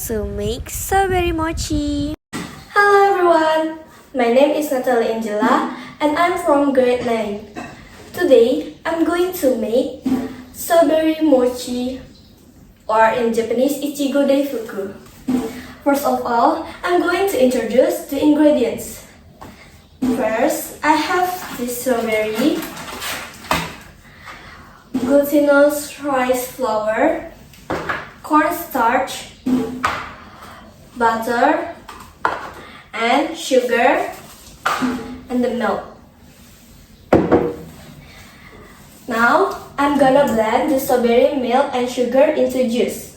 to make strawberry mochi. Hello everyone, my name is Natalie Angela and I'm from grade 9. Today, I'm going to make strawberry mochi or in Japanese, ichigo de fuku. First of all, I'm going to introduce the ingredients. First, I have this strawberry, glutinous rice flour, cornstarch, butter, and sugar, and the milk. Now, I'm gonna blend the strawberry milk and sugar into juice.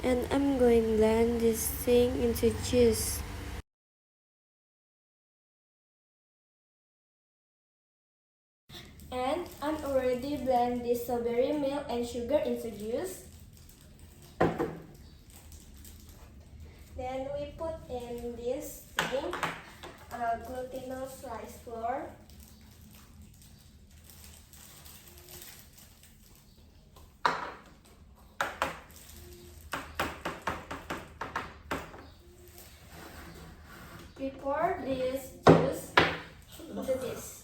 And I'm going to blend this thing into juice. And I'm already blend this strawberry milk and sugar into juice. Then we put in this thing, glutinous rice flour. We pour this juice into this.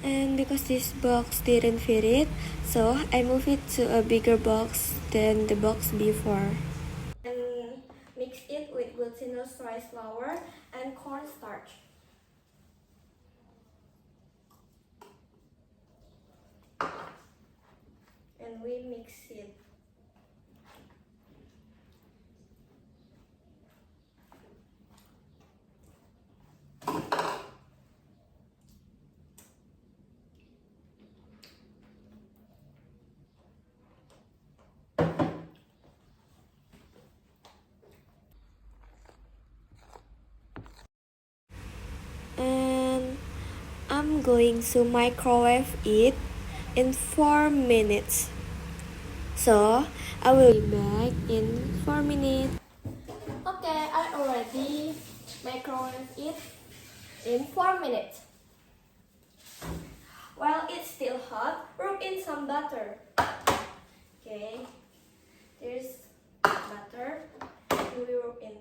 And because this box didn't fit it, so I moved it to a bigger box than the box before. And mix it with glutinous rice flour and cornstarch. And we mix it. And I'm going to microwave it in 4 minutes. So I will be back in 4 minutes. Okay, I already microwave it in 4 minutes. While it's still hot, rub in some butter. Okay, there's butter, and we rub in.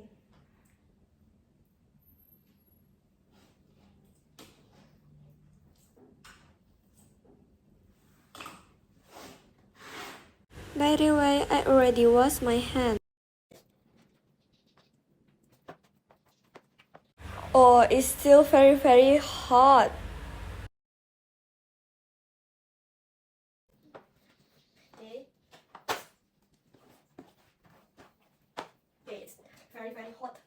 By the way, I already washed my hand. Oh, it's still very hot. Okay. Okay, it's very hot.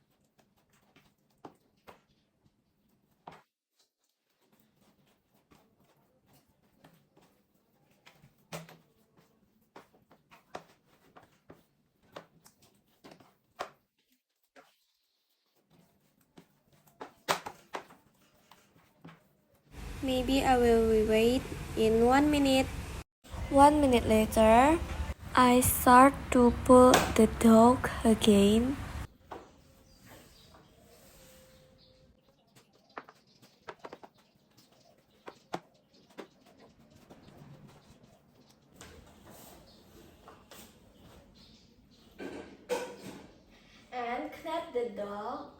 Maybe I will wait in 1 minute. 1 minute later, I start to pull the dough again. And clap the dough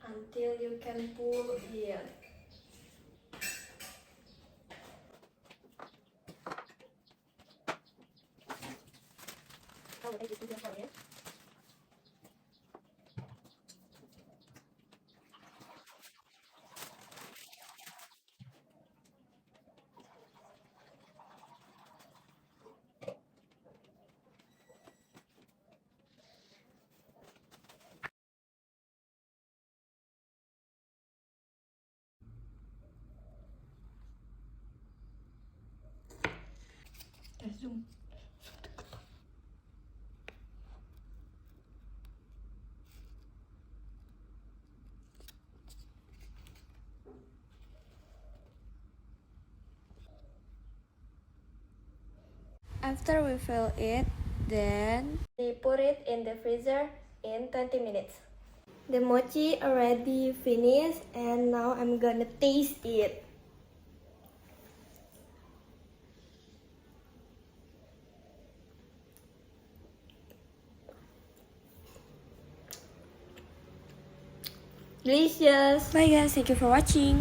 until you can pull it. Oh, I just put it for it. Zoom. After we fill it, then We put it in the freezer in 20 minutes. The mochi already finished and now I'm gonna taste it. Delicious! bye guys, thank you for watching.